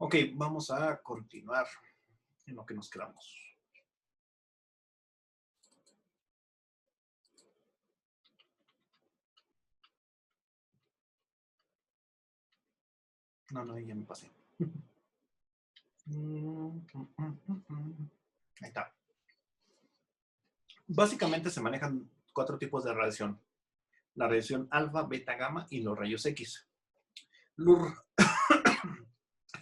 Ok, vamos a continuar en lo que nos quedamos. No, ya me pasé. Ahí está. Básicamente se manejan 4 tipos de radiación. La radiación alfa, beta, gamma y los rayos X. Los...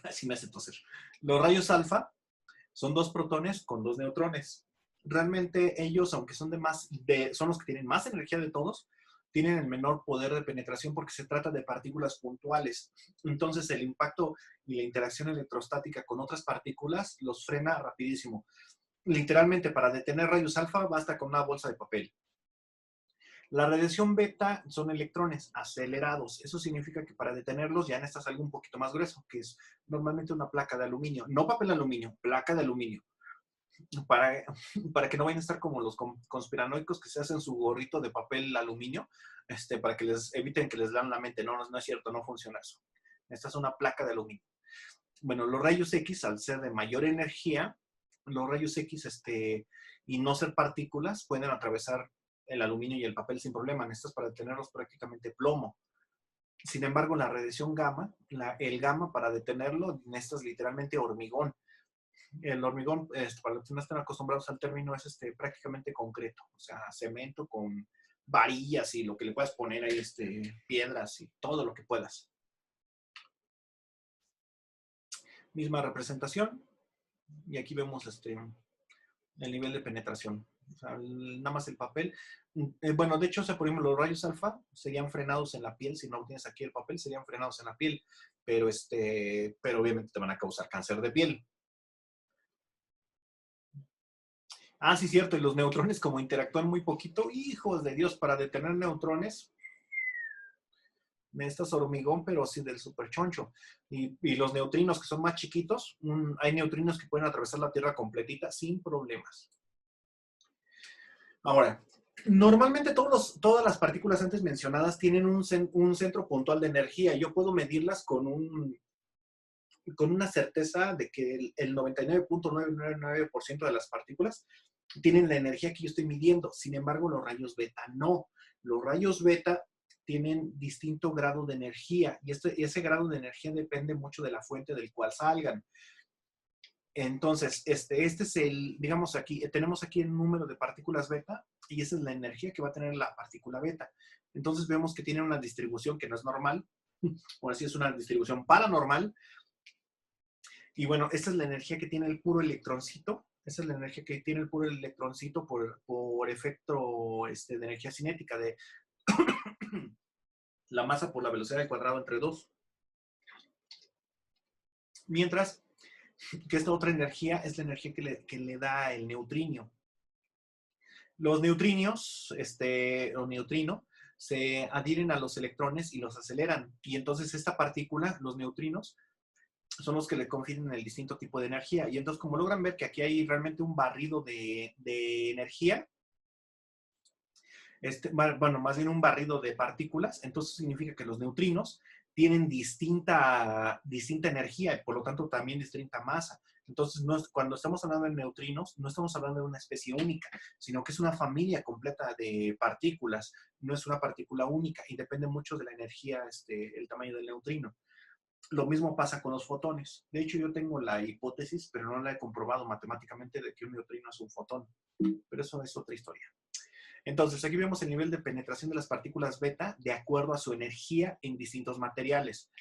Así me hace toser. Los rayos alfa son 2 protones con 2 neutrones. Realmente ellos, aunque son son los que tienen más energía de todos, tienen el menor poder de penetración porque se trata de partículas puntuales. Entonces el impacto y la interacción electrostática con otras partículas los frena rapidísimo. Literalmente, para detener rayos alfa basta con una bolsa de papel. La radiación beta son electrones acelerados. Eso significa que para detenerlos ya necesitas algo un poquito más grueso, que es normalmente una placa de aluminio. No papel aluminio, placa de aluminio. Para, para que no vayan a estar como los conspiranoicos que se hacen su gorrito de papel aluminio, para que les eviten que les dan la mente. No es cierto, no funciona eso. Esta es una placa de aluminio. Bueno, los rayos X, al ser de mayor energía, los rayos X y no ser partículas, pueden atravesar el aluminio y el papel sin problema. Necesitas para detenerlos prácticamente plomo. Sin embargo, la radiación gamma, el gamma para detenerlo, necesitas literalmente hormigón. El hormigón, para los que no están acostumbrados al término, es prácticamente concreto, o sea, cemento con varillas y lo que le puedas poner ahí, piedras y todo lo que puedas. Misma representación, y aquí vemos el nivel de penetración. O sea, nada más el papel. Bueno, de hecho, o sea, por ejemplo, los rayos alfa serían frenados en la piel. Si no tienes aquí el papel, serían frenados en la piel. Pero obviamente te van a causar cáncer de piel. Ah, sí, cierto. Y los neutrones, como interactúan muy poquito, hijos de Dios, para detener neutrones, necesitas hormigón, pero sí del super choncho. Y los neutrinos, que son más chiquitos, hay neutrinos que pueden atravesar la Tierra completita sin problemas. Ahora, normalmente todas las partículas antes mencionadas tienen un centro puntual de energía. Yo puedo medirlas con una certeza de que el 99.999% de las partículas tienen la energía que yo estoy midiendo. Sin embargo, los rayos beta no. Los rayos beta tienen distinto grado de energía y ese grado de energía depende mucho de la fuente del cual salgan. Entonces, este es digamos aquí, tenemos aquí el número de partículas beta y esa es la energía que va a tener la partícula beta. Entonces vemos que tiene una distribución que no es normal, o así es una distribución paranormal. Y bueno, esta es la energía que tiene el puro electroncito. Esa es la energía que tiene el puro electroncito por efecto de energía cinética, de la masa por la velocidad al cuadrado entre 2. Mientras que esta otra energía es la energía que le da el neutrino. Los neutrinos, o neutrino, se adhieren a los electrones y los aceleran. Y entonces esta partícula, los neutrinos, son los que le confieren el distinto tipo de energía. Y entonces, como logran ver que aquí hay realmente un barrido de energía, bueno, más bien un barrido de partículas, entonces significa que los neutrinos tienen distinta energía y por lo tanto también distinta masa. Entonces, cuando estamos hablando de neutrinos, no estamos hablando de una especie única, sino que es una familia completa de partículas, no es una partícula única y depende mucho de la energía, el tamaño del neutrino. Lo mismo pasa con los fotones. De hecho, yo tengo la hipótesis, pero no la he comprobado matemáticamente, de que un neutrino es un fotón. Pero eso es otra historia. Entonces, aquí vemos el nivel de penetración de las partículas beta de acuerdo a su energía en distintos materiales.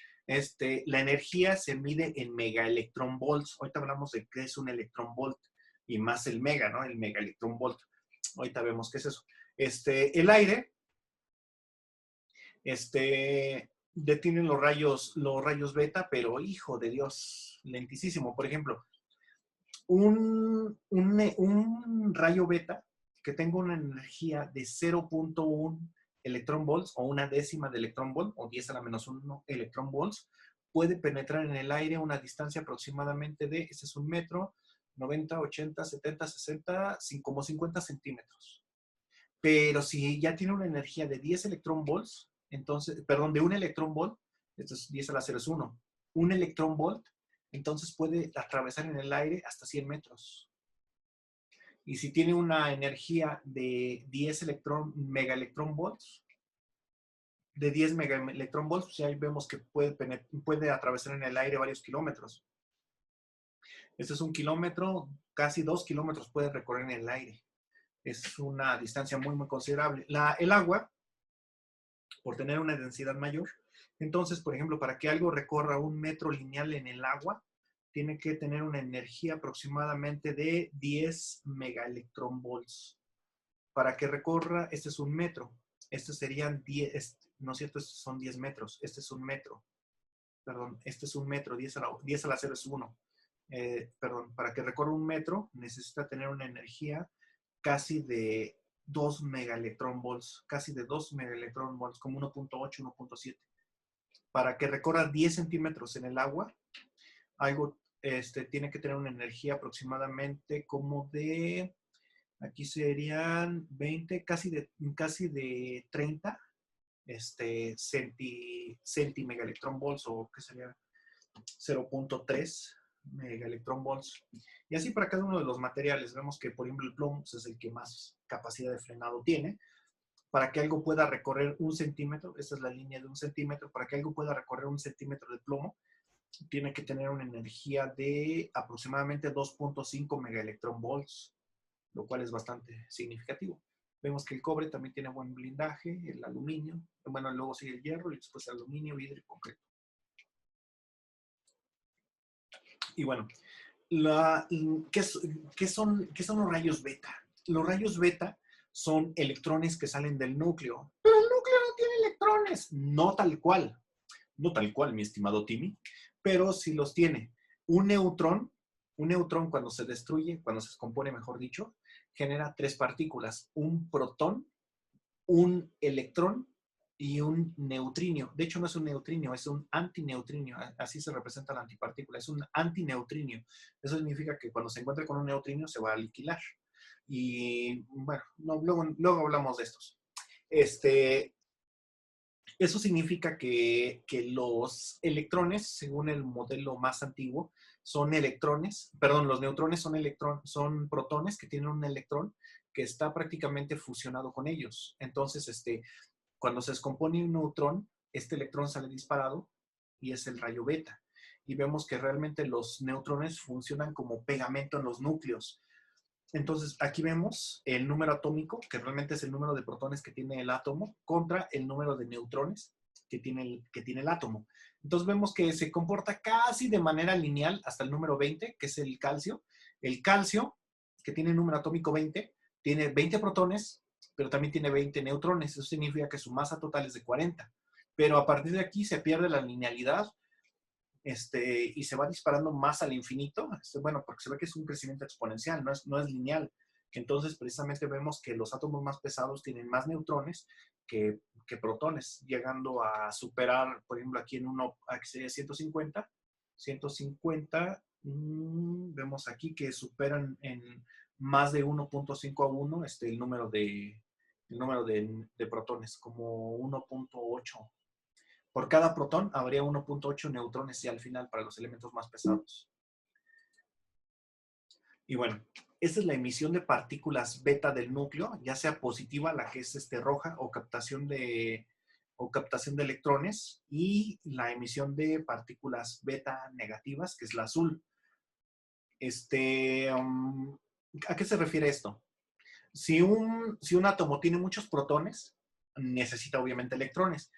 La energía se mide en megaelectronvolts. Ahorita hablamos de qué es un electronvolt y más el mega, ¿no? El megaelectronvolt. Ahorita vemos qué es eso. El aire, detienen los rayos beta, pero hijo de Dios, lentísimo. Por ejemplo, un rayo beta que tenga una energía de 0.1 electron volts o una décima de electron volt o 10 a la menos 1 electron volts puede penetrar en el aire a una distancia aproximadamente de, este es 1 metro, 90, 80, 70, 60, como 50 centímetros. Pero si ya tiene una energía de 10 electron volts, entonces, perdón, de 1 electron volt, esto es 10 a la 0 es 1. Un electron volt Entonces puede atravesar en el aire hasta 100 metros. Y si tiene una energía de 10 megaelectronvolts, de 10 megaelectronvolts, pues ahí vemos que puede atravesar en el aire varios kilómetros. Este es 1 kilómetro, casi 2 kilómetros puede recorrer en el aire. Es una distancia muy, muy considerable. El agua, por tener una densidad mayor, entonces, por ejemplo, para que algo recorra 1 metro lineal en el agua, tiene que tener una energía aproximadamente de 10 megaelectronvolts. Para que recorra, este es 1 metro. Estos serían 10, no es cierto, estos son 10 metros. Este es 1 metro. Perdón, este es 1 metro, 10 a la 0 es 1. Perdón, para que recorra 1 metro necesita tener una energía casi de 2 megaelectronvolts, casi de 2 megaelectronvolts, como 1.8, 1.7. Para que recorra 10 centímetros en el agua, algo tiene que tener una energía aproximadamente como de, aquí serían 20, casi de 30 megaelectronvolts, o que sería 0.3 megaelectronvolts. Y así para cada uno de los materiales. Vemos que, por ejemplo, el plomo es el que más capacidad de frenado tiene. Para que algo pueda recorrer 1 centímetro, esta es la línea de 1 centímetro, para que algo pueda recorrer 1 centímetro de plomo, tiene que tener una energía de aproximadamente 2.5 megaelectronvolts, lo cual es bastante significativo. Vemos que el cobre también tiene buen blindaje, el aluminio, bueno, luego sigue el hierro y después el aluminio, vidrio y concreto. Y bueno, ¿qué son los rayos beta? Los rayos beta son electrones que salen del núcleo. Pero el núcleo no tiene electrones. No tal cual, mi estimado Timmy, pero sí los tiene. Un neutrón cuando se destruye, cuando se descompone, mejor dicho, genera 3 partículas: un protón, un electrón y un neutrino. De hecho, no es un neutrino, es un antineutrino. Así se representa la antipartícula. Es un antineutrino. Eso significa que cuando se encuentre con un neutrino se va a aniquilar. Y bueno, luego hablamos de estos. Eso significa que los electrones, según el modelo más antiguo, son electrones, perdón, los neutrones son protones que tienen un electrón que está prácticamente fusionado con ellos. Entonces, cuando se descompone un neutrón, este electrón sale disparado y es el rayo beta. Y vemos que realmente los neutrones funcionan como pegamento en los núcleos. Entonces, aquí vemos el número atómico, que realmente es el número de protones que tiene el átomo, contra el número de neutrones que tiene el átomo. Entonces, vemos que se comporta casi de manera lineal hasta el número 20, que es el calcio. El calcio, que tiene el número atómico 20, tiene 20 protones, pero también tiene 20 neutrones. Eso significa que su masa total es de 40. Pero a partir de aquí se pierde la linealidad, y se va disparando más al infinito. Bueno, porque se ve que es un crecimiento exponencial, no es lineal. Entonces, precisamente vemos que los átomos más pesados tienen más neutrones que protones, llegando a superar, por ejemplo, aquí sería 150. 150, vemos aquí que superan en más de 1.5 a 1 el número de protones, como 1.8. Por cada protón habría 1.8 neutrones y al final para los elementos más pesados. Y bueno, esta es la emisión de partículas beta del núcleo, ya sea positiva, la que es roja, o captación de electrones, y la emisión de partículas beta negativas, que es la azul. ¿A qué se refiere esto? Si un átomo tiene muchos protones, necesita obviamente electrones.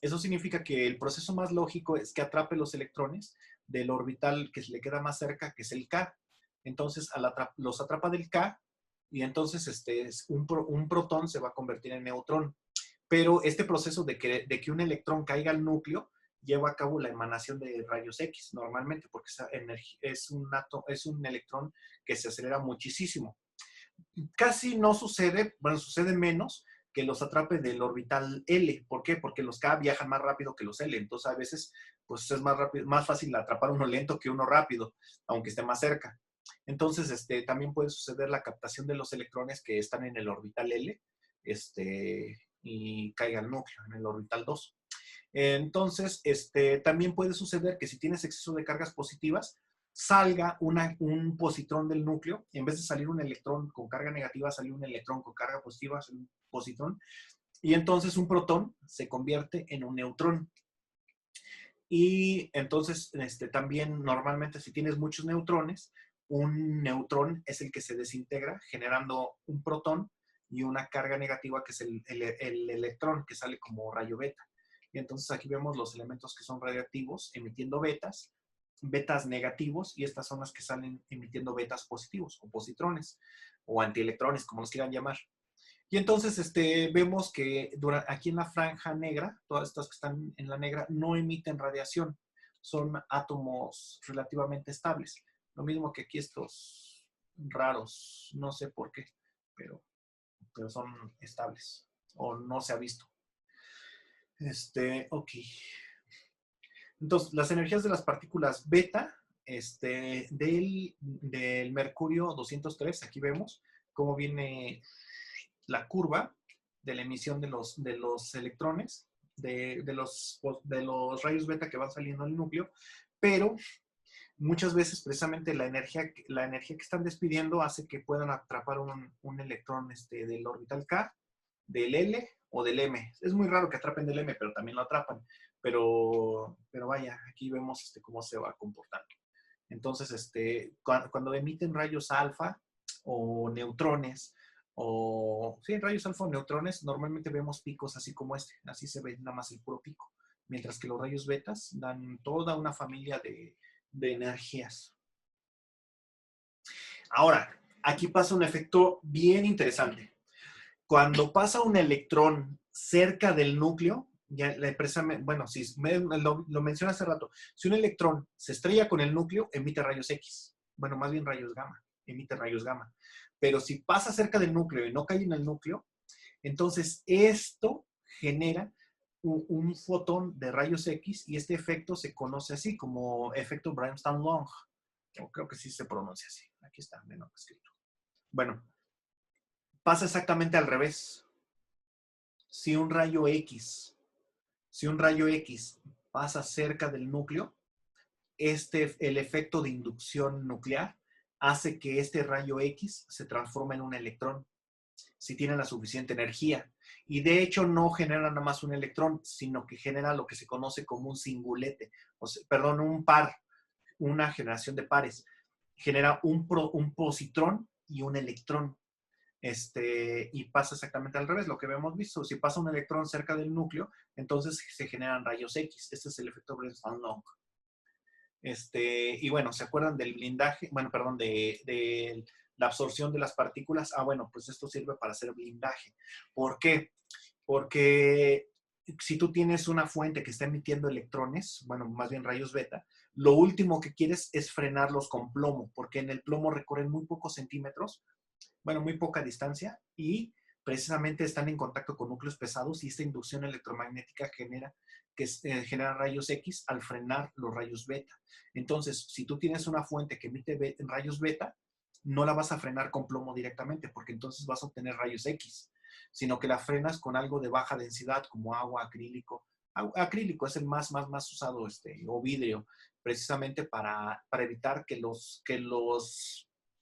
Eso significa que el proceso más lógico es que atrape los electrones del orbital que le queda más cerca, que es el K. Entonces, los atrapa del K, y entonces un protón se va a convertir en neutrón. Pero este proceso de que un electrón caiga al núcleo lleva a cabo la emanación de rayos X, normalmente, porque es un electrón que se acelera muchísimo. Casi no sucede, bueno, sucede menos que los atrape del orbital L. ¿Por qué? Porque los K viajan más rápido que los L. Entonces, a veces, pues es más fácil atrapar uno lento que uno rápido, aunque esté más cerca. Entonces, también puede suceder la captación de los electrones que están en el orbital L, y caiga al núcleo, en el orbital 2. Entonces, también puede suceder que si tienes exceso de cargas positivas, salga un positrón del núcleo. En vez de salir un electrón con carga negativa, sale un electrón con carga positiva, sale un positrón. Y entonces un protón se convierte en un neutrón. Y entonces también normalmente si tienes muchos neutrones, un neutrón es el que se desintegra generando un protón y una carga negativa que es el electrón que sale como rayo beta. Y entonces aquí vemos los elementos que son radioactivos emitiendo betas, betas negativos, y estas son las que salen emitiendo betas positivos o positrones o antielectrones, como los quieran llamar. Y entonces vemos que aquí en la franja negra, todas estas que están en la negra, no emiten radiación. Son átomos relativamente estables. Lo mismo que aquí estos raros, no sé por qué, pero son estables. O no se ha visto. Ok. Entonces, las energías de las partículas beta del mercurio 203, aquí vemos cómo viene la curva de la emisión de los electrones, de los rayos beta que van saliendo del núcleo, pero muchas veces precisamente la energía que están despidiendo hace que puedan atrapar un electrón del orbital K, del L o del M. Es muy raro que atrapen del M, pero también lo atrapan. Pero vaya, aquí vemos cómo se va comportando. Entonces, cuando emiten rayos alfa o neutrones, o sí, rayos alfa o neutrones, normalmente vemos picos así como así se ve nada más el puro pico, mientras que los rayos betas dan toda una familia de energías. Ahora, aquí pasa un efecto bien interesante. Cuando pasa un electrón cerca del núcleo, ya la empresa, bueno, si lo mencioné hace rato, si un electrón se estrella con el núcleo, emite rayos X. Bueno, más bien rayos gamma, emite rayos gamma. Pero si pasa cerca del núcleo y no cae en el núcleo, entonces esto genera un fotón de rayos X y este efecto se conoce así como efecto Bremsstrahlung. O creo que sí se pronuncia así. Aquí está, de nuevo escrito. Bueno, pasa exactamente al revés. Si un rayo X pasa cerca del núcleo, el efecto de inducción nuclear hace que este rayo X se transforme en un electrón, si tiene la suficiente energía. Y de hecho no genera nada más un electrón, sino que genera lo que se conoce como un singulete, perdón, un par, una generación de pares. Genera un positrón y un electrón. Y pasa exactamente al revés, lo que habíamos visto. Si pasa un electrón cerca del núcleo, entonces se generan rayos X. Este es el efecto Bremsstrahlung. Y bueno, ¿se acuerdan del blindaje? Bueno, perdón, de la absorción de las partículas. Ah, bueno, pues esto sirve para hacer blindaje. ¿Por qué? Porque si tú tienes una fuente que está emitiendo electrones, bueno, más bien rayos beta, lo último que quieres es frenarlos con plomo, porque en el plomo recorren muy pocos centímetros, bueno, muy poca distancia, y precisamente están en contacto con núcleos pesados y esta inducción electromagnética genera rayos X al frenar los rayos beta. Entonces, si tú tienes una fuente que emite rayos beta, no la vas a frenar con plomo directamente, porque entonces vas a obtener rayos X, sino que la frenas con algo de baja densidad, como agua, acrílico. Acrílico es el más usado, o vidrio, precisamente para evitar que los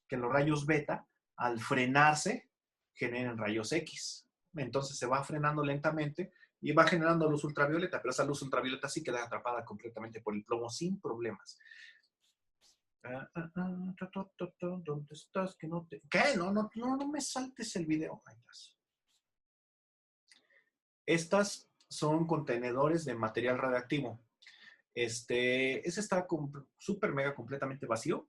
rayos beta, al frenarse, generen rayos X. Entonces se va frenando lentamente y va generando luz ultravioleta, pero esa luz ultravioleta sí queda atrapada completamente por el plomo sin problemas. ¿Dónde estás? ¿Qué? No me saltes el video. Ahí estás. Estas son contenedores de material radiactivo. Ese está súper mega completamente vacío.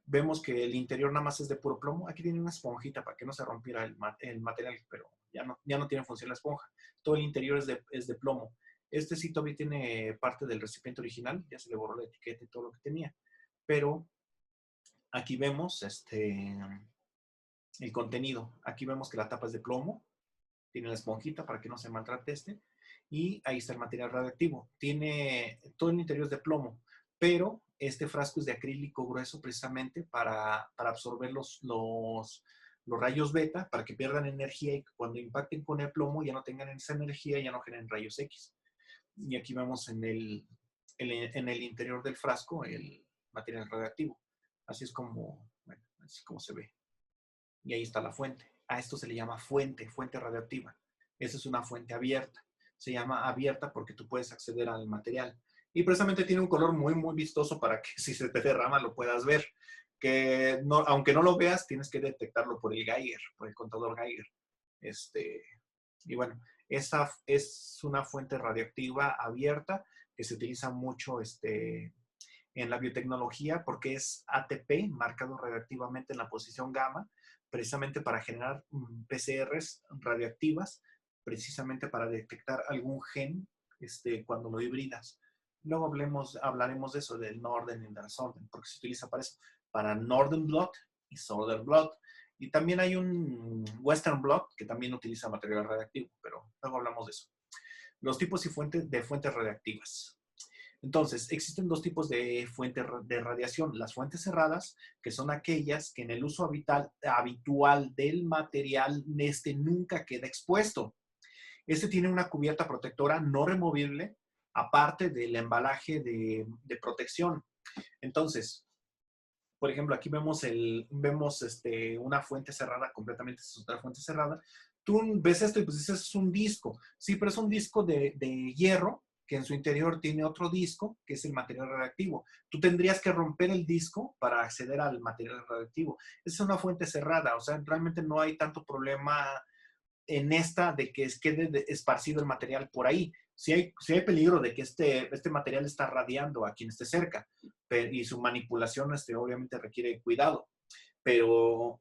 Vemos que el interior nada más es de puro plomo. Aquí tiene una esponjita para que no se rompiera el material, pero ya no tiene función la esponja. Todo el interior es de plomo. Este sí todavía tiene parte del recipiente original, ya se le borró la etiqueta y todo lo que tenía. Pero aquí vemos el contenido. Aquí vemos que la tapa es de plomo, tiene la esponjita para que no se maltrate y ahí está el material radioactivo. Todo el interior es de plomo, pero este frasco es de acrílico grueso precisamente para absorber los rayos beta, para que pierdan energía y cuando impacten con el plomo ya no tengan esa energía y ya no generen rayos X. Y aquí vemos en el interior del frasco el material radiactivo. Así es como, bueno, así como se ve. Y ahí está la fuente. A esto se le llama fuente radioactiva. Esa es una fuente abierta. Se llama abierta porque tú puedes acceder al material. Y precisamente tiene un color muy, muy vistoso para que si se te derrama lo puedas ver. Que no, aunque no lo veas, tienes que detectarlo por el Geiger, por el contador Geiger. Y bueno, esa es una fuente radioactiva abierta que se utiliza mucho en la biotecnología porque es ATP, marcado radioactivamente en la posición gamma, precisamente para generar PCRs radioactivas, precisamente para detectar algún gen cuando lo hibridas. Luego hablaremos de eso, del Northern y del Southern, porque se utiliza para eso, para Northern Blot y Southern Blot. Y también hay un Western Blot que también utiliza material radiactivo, pero luego hablamos de eso. Los tipos y fuentes de fuentes radiactivas. Entonces, existen dos tipos de fuentes de radiación. Las fuentes cerradas, que son aquellas que en el uso habitual del material nunca queda expuesto. Tiene una cubierta protectora no removible, aparte del embalaje de protección. Entonces, por ejemplo, aquí vemos una fuente cerrada, completamente es otra fuente cerrada. Tú ves esto y pues dices, es un disco. Sí, pero es un disco de hierro que en su interior tiene otro disco, que es el material radiactivo. Tú tendrías que romper el disco para acceder al material radiactivo. Es una fuente cerrada, o sea, realmente no hay tanto problema en de que quede esparcido el material por ahí. Sí hay peligro de que este material está radiando a quien esté cerca y su manipulación obviamente requiere cuidado, pero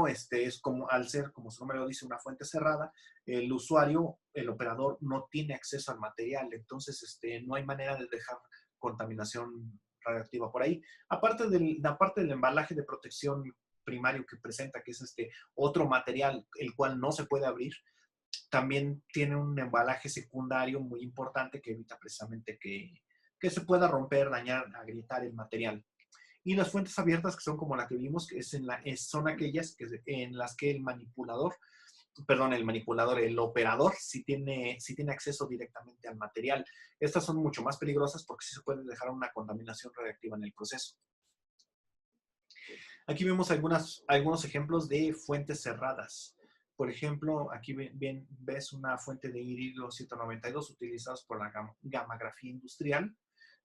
es como, al ser, como su nombre lo dice, una fuente cerrada, el usuario, el operador, no tiene acceso al material, entonces no hay manera de dejar contaminación radioactiva por ahí. Aparte del embalaje de protección primario que presenta, que es otro material, el cual no se puede abrir, también tiene un embalaje secundario muy importante que evita precisamente que se pueda romper, dañar, agrietar el material. Y las fuentes abiertas, que son como la que vimos, que son aquellas en las que el operador sí tiene acceso directamente al material. Estas son mucho más peligrosas porque sí se puede dejar una contaminación radiactiva en el proceso. Aquí vemos algunos ejemplos de fuentes cerradas. Por ejemplo, aquí ves una fuente de iridio 192 utilizadas por la gammagrafía industrial,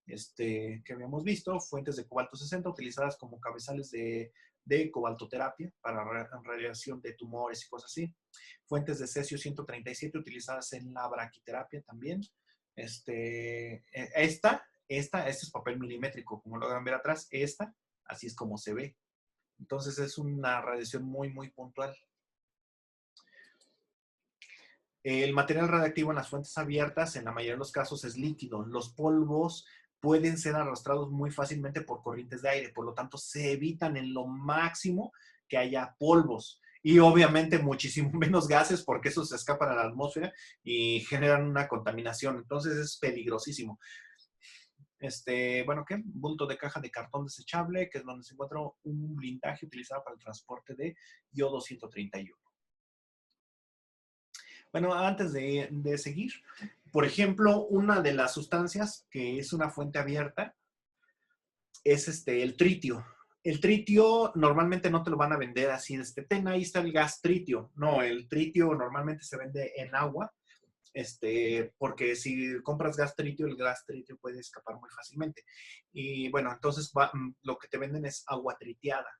que habíamos visto, fuentes de cobalto 60 utilizadas como cabezales de cobaltoterapia para radiación de tumores y cosas así. Fuentes de cesio 137 utilizadas en la braquiterapia también. Este es papel milimétrico, como logran ver atrás. Así es como se ve. Entonces es una radiación muy, muy puntual. El material radiactivo en las fuentes abiertas, en la mayoría de los casos, es líquido. Los polvos pueden ser arrastrados muy fácilmente por corrientes de aire, por lo tanto, se evitan en lo máximo que haya polvos. Y obviamente muchísimo menos gases, porque esos se escapan a la atmósfera y generan una contaminación. Entonces es peligrosísimo. ¿Qué? Bulto de caja de cartón desechable, que es donde se encuentra un blindaje utilizado para el transporte de yodo 131. Bueno, antes de seguir, por ejemplo, una de las sustancias que es una fuente abierta es el tritio. El tritio normalmente no te lo van a vender así, ahí está el gas tritio. No, el tritio normalmente se vende en agua, porque si compras gas tritio, el gas tritio puede escapar muy fácilmente. Y bueno, entonces lo que te venden es agua tritiada.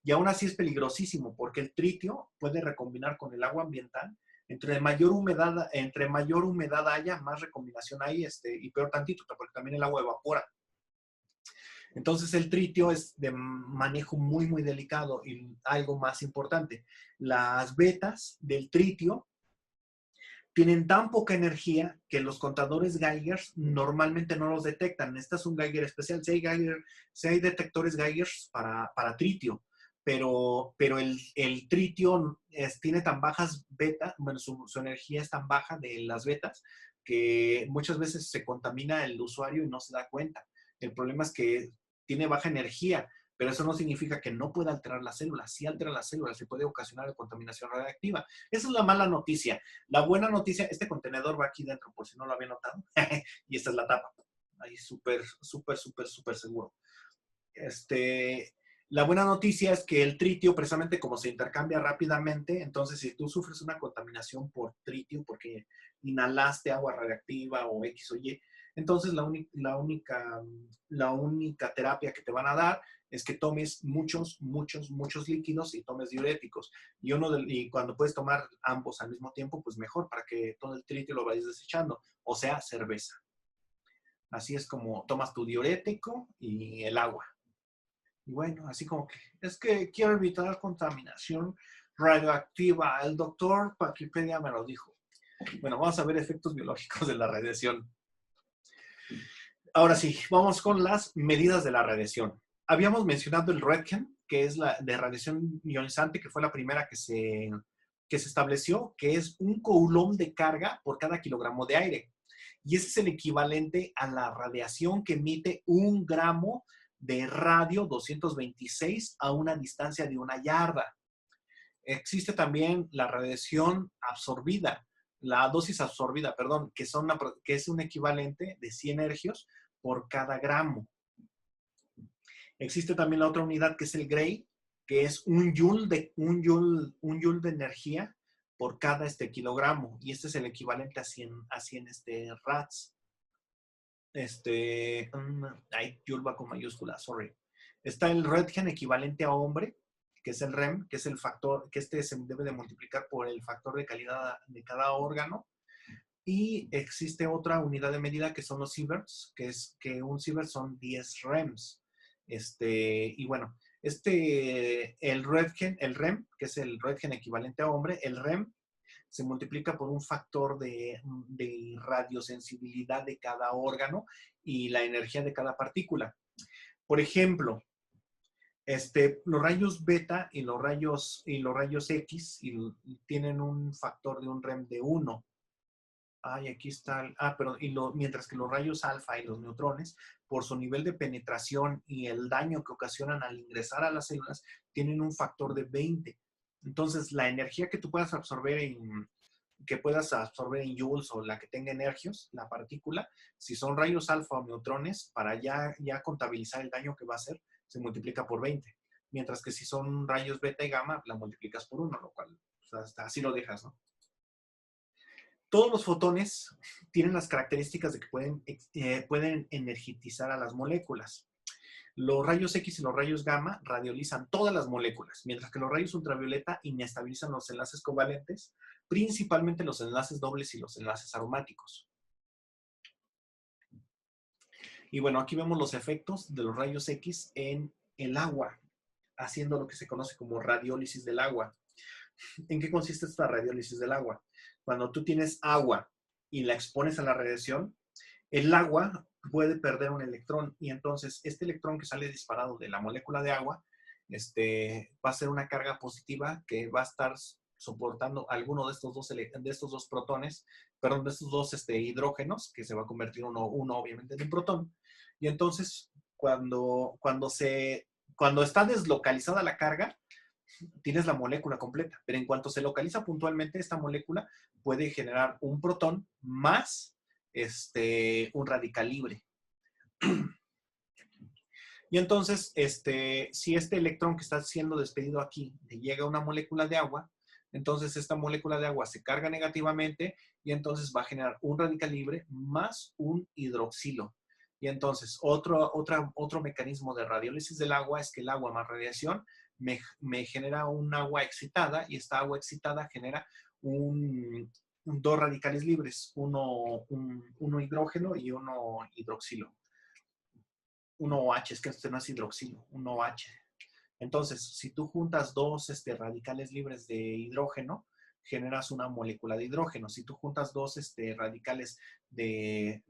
Y aún así es peligrosísimo, porque el tritio puede recombinar con el agua ambiental. Entre mayor humedad haya, más recombinación hay, y peor tantito, porque también el agua evapora. Entonces el tritio es de manejo muy, muy delicado. Y algo más importante, las vetas del tritio tienen tan poca energía que los contadores Geiger normalmente no los detectan. Este es un Geiger especial. Si hay detectores Geiger para tritio, pero el tritio tiene tan bajas betas, bueno, su energía es tan baja de las betas que muchas veces se contamina el usuario y no se da cuenta. El problema es que tiene baja energía, pero eso no significa que no pueda alterar las células. Sí altera las células y puede ocasionar contaminación radiactiva. Esa es la mala noticia. La buena noticia, este contenedor va aquí dentro, por si no lo había notado, y esta es la tapa. Ahí súper, súper, súper, súper seguro. La buena noticia es que el tritio, precisamente como se intercambia rápidamente, entonces si tú sufres una contaminación por tritio, porque inhalaste agua radiactiva o X o Y, entonces la única terapia que te van a dar es que tomes muchos, muchos, muchos líquidos y tomes diuréticos. Y cuando puedes tomar ambos al mismo tiempo, pues mejor, para que todo el tritio lo vayas desechando, o sea, cerveza. Así es como tomas tu diurético y el agua. Y bueno, así como que, es que quiero evitar contaminación radioactiva. El doctor Wikipedia me lo dijo. Bueno, vamos a ver efectos biológicos de la radiación. Ahora sí, vamos con las medidas de la radiación. Habíamos mencionado el Röntgen, que es la de radiación ionizante, que fue la primera que se estableció, que es un coulomb de carga por cada kilogramo de aire. Y ese es el equivalente a la radiación que emite 1 gramo de radio 226 a una distancia de 1 yarda. Existe también la radiación absorbida, la dosis absorbida, perdón, que es un equivalente de 100 hercios por cada gramo. Existe también la otra unidad que es el Gray, que es un joule de energía por cada kilogramo. Y este es el equivalente a 100 rats. Joule va con mayúscula, sorry. Está el Röntgen equivalente a hombre, que es el REM, que es el factor, que se debe de multiplicar por el factor de calidad de cada órgano. Y existe otra unidad de medida que son los sieverts, que un sievert son 10 REMs. Y bueno, el REM, que es el Röntgen equivalente a hombre, el REM se multiplica por un factor de radiosensibilidad de cada órgano y la energía de cada partícula. Por ejemplo, los rayos beta y los rayos X tienen un factor de un REM de 1. Aquí está. Mientras que los rayos alfa y los neutrones, por su nivel de penetración y el daño que ocasionan al ingresar a las células, tienen un factor de 20. Entonces, la energía que tú puedas absorber en joules o la que tenga energios, la partícula, si son rayos alfa o neutrones, para ya contabilizar el daño que va a hacer, se multiplica por 20. Mientras que si son rayos beta y gamma, la multiplicas por 1, lo cual, así lo dejas, ¿no? Todos los fotones tienen las características de que pueden energetizar a las moléculas. Los rayos X y los rayos gamma radiolizan todas las moléculas, mientras que los rayos ultravioleta inestabilizan los enlaces covalentes, principalmente los enlaces dobles y los enlaces aromáticos. Y bueno, aquí vemos los efectos de los rayos X en el agua, haciendo lo que se conoce como radiólisis del agua. ¿En qué consiste esta radiólisis del agua? Cuando tú tienes agua y la expones a la radiación, el agua puede perder un electrón y entonces este electrón que sale disparado de la molécula de agua va a ser una carga positiva que va a estar soportando alguno de estos dos protones, perdón, de estos dos hidrógenos, que se va a convertir uno obviamente en un protón. Y entonces, cuando está deslocalizada la carga, tienes la molécula completa, pero en cuanto se localiza puntualmente, esta molécula puede generar un protón más un radical libre. Y entonces, si este electrón que está siendo despedido aquí le llega a una molécula de agua, entonces esta molécula de agua se carga negativamente y entonces va a generar un radical libre más un hidroxilo. Y entonces, otro mecanismo de radiólisis del agua es que el agua más radiación me genera un agua excitada y esta agua excitada genera dos radicales libres, uno hidrógeno y uno hidroxilo. Un OH, es que este no es hidroxilo, un OH. Entonces, si tú juntas dos radicales libres de hidrógeno, generas una molécula de hidrógeno. Si tú juntas dos radicales de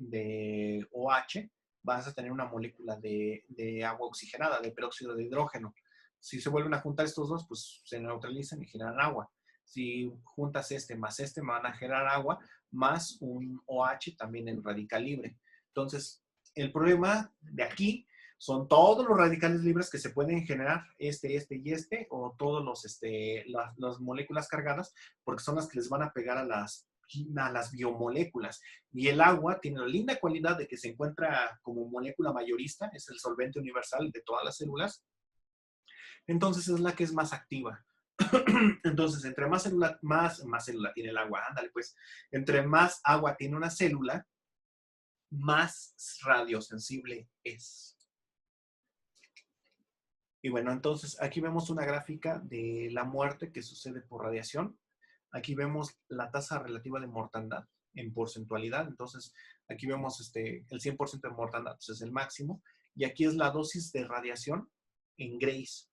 OH, vas a tener una molécula de agua oxigenada, de peróxido de hidrógeno. Si se vuelven a juntar estos dos, pues se neutralizan y generan agua. Si juntas más van a generar agua, más un OH también en radical libre. Entonces, el problema de aquí Son todos los radicales libres que se pueden generar, o todos las moléculas cargadas, porque son las que les van a pegar a las biomoléculas. Y el agua tiene la linda cualidad de que se encuentra como molécula mayorista, es el solvente universal de todas las células, entonces es la que es más activa. Entonces, entre más célula tiene el agua, ándale pues, entre más agua tiene una célula, más radiosensible es. Y bueno, entonces aquí vemos una gráfica de la muerte que sucede por radiación. Aquí vemos la tasa relativa de mortandad en porcentualidad. Entonces, aquí vemos el 100% de mortandad, pues es el máximo. Y aquí es la dosis de radiación en grays.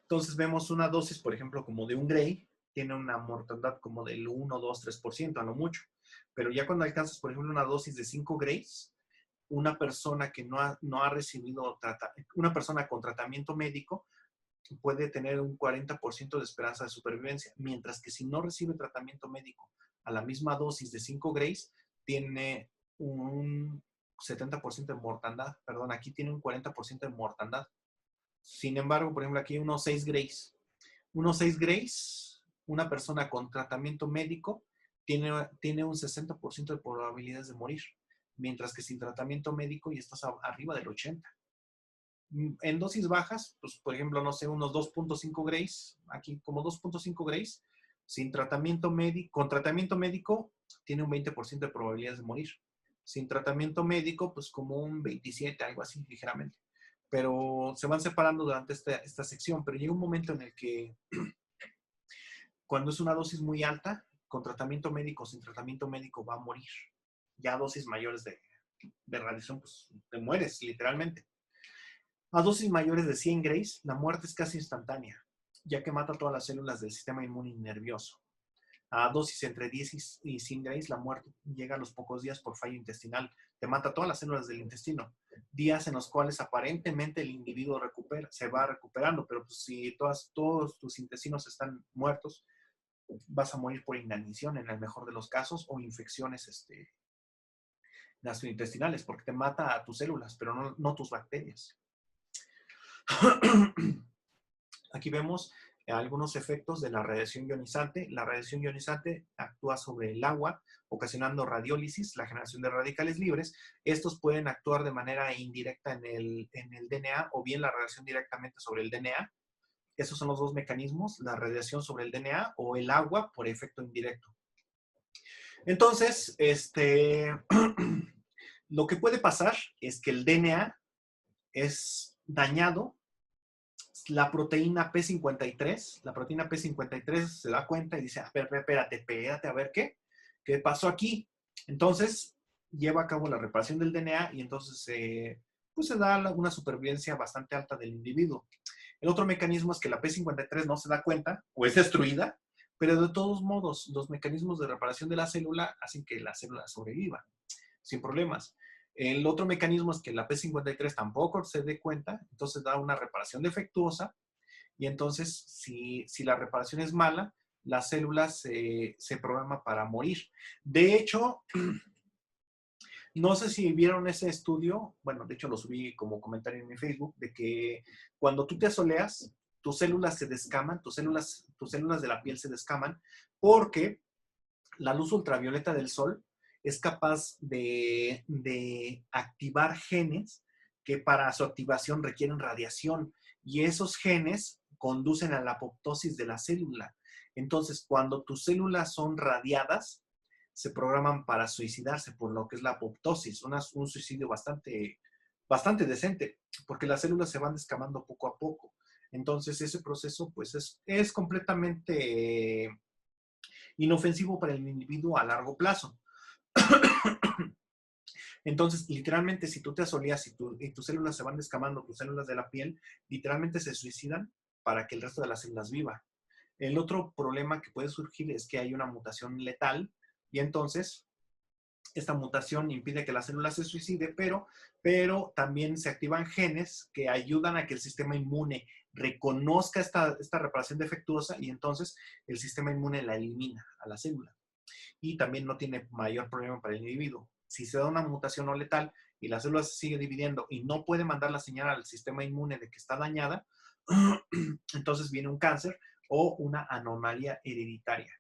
Entonces, vemos una dosis, por ejemplo, como de un gray, tiene una mortandad como del 1, 2, 3%, a lo mucho. Pero ya cuando alcanzas, por ejemplo, una dosis de 5 grays, una persona que no ha recibido, una persona con tratamiento médico puede tener un 40% de esperanza de supervivencia, mientras que si no recibe tratamiento médico a la misma dosis de 5 grays, tiene un 70% de mortandad, perdón, aquí tiene un 40% de mortandad. Sin embargo, por ejemplo, aquí hay unos 6 grays. Unos 6 grays, una persona con tratamiento médico tiene un 60% de probabilidades de morir, mientras que sin tratamiento médico ya estás arriba del 80%. En dosis bajas, pues por ejemplo, no sé, unos 2.5 grays, aquí como 2.5 grays, sin tratamiento médico, con tratamiento médico tiene un 20% de probabilidades de morir. Sin tratamiento médico, pues como un 27, algo así, ligeramente. Pero se van separando durante esta sección, pero llega un momento en el que cuando es una dosis muy alta, con tratamiento médico, sin tratamiento médico, va a morir. Ya dosis mayores de radiación, pues te mueres, literalmente. A dosis mayores de 100 grays, la muerte es casi instantánea, ya que mata todas las células del sistema inmune y nervioso. A dosis entre 10 y 100 grays, la muerte llega a los pocos días por fallo intestinal. Te mata todas las células del intestino. Días en los cuales aparentemente el individuo se va recuperando, pero pues, si todos tus intestinos están muertos, vas a morir por inanición en el mejor de los casos o infecciones gastrointestinales, porque te mata a tus células, pero no tus bacterias. Aquí vemos algunos efectos de la radiación ionizante. La radiación ionizante actúa sobre el agua, ocasionando radiólisis, la generación de radicales libres. Estos pueden actuar de manera indirecta en el DNA o bien la radiación directamente sobre el DNA. Esos son los dos mecanismos, la radiación sobre el DNA o el agua por efecto indirecto. Entonces, lo que puede pasar es que el DNA es dañado. La proteína P53 se da cuenta y dice, espérate, a ver qué pasó aquí. Entonces, lleva a cabo la reparación del DNA y entonces pues se da una supervivencia bastante alta del individuo. El otro mecanismo es que la P53 no se da cuenta o es destruida, pero de todos modos, los mecanismos de reparación de la célula hacen que la célula sobreviva sin problemas. El otro mecanismo es que la P53 tampoco se dé cuenta, entonces da una reparación defectuosa y entonces si la reparación es mala, las células se programan para morir. De hecho, no sé si vieron ese estudio, bueno, de hecho lo subí como comentario en mi Facebook, de que cuando tú te asoleas, tus células se descaman, tus células de la piel se descaman porque la luz ultravioleta del sol es capaz de activar genes que para su activación requieren radiación y esos genes conducen a la apoptosis de la célula. Entonces, cuando tus células son radiadas, se programan para suicidarse por lo que es la apoptosis, un suicidio bastante decente, porque las células se van descamando poco a poco. Entonces, ese proceso pues es completamente inofensivo para el individuo a largo plazo. Entonces, literalmente, si tú te asoleas y tus células se van descamando, tus células de la piel, literalmente se suicidan para que el resto de las células viva. El otro problema que puede surgir es que hay una mutación letal y entonces esta mutación impide que la célula se suicide, pero también se activan genes que ayudan a que el sistema inmune reconozca esta reparación defectuosa y entonces el sistema inmune la elimina a la célula. Y también no tiene mayor problema para el individuo. Si se da una mutación no letal, y la célula se sigue dividiendo y no puede mandar la señal al sistema inmune de que está dañada, entonces viene un cáncer o una anomalía hereditaria.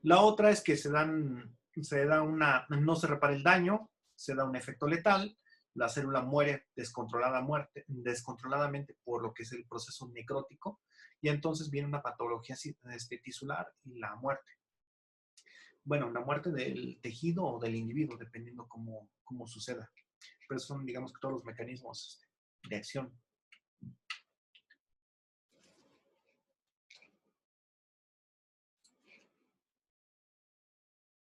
La otra es que no se repara el daño, se da un efecto letal, la célula muere descontroladamente por lo que es el proceso necrótico, y entonces viene una patología tisular y la muerte. Bueno, la muerte del tejido o del individuo, dependiendo cómo suceda. Pero son, digamos, que todos los mecanismos de acción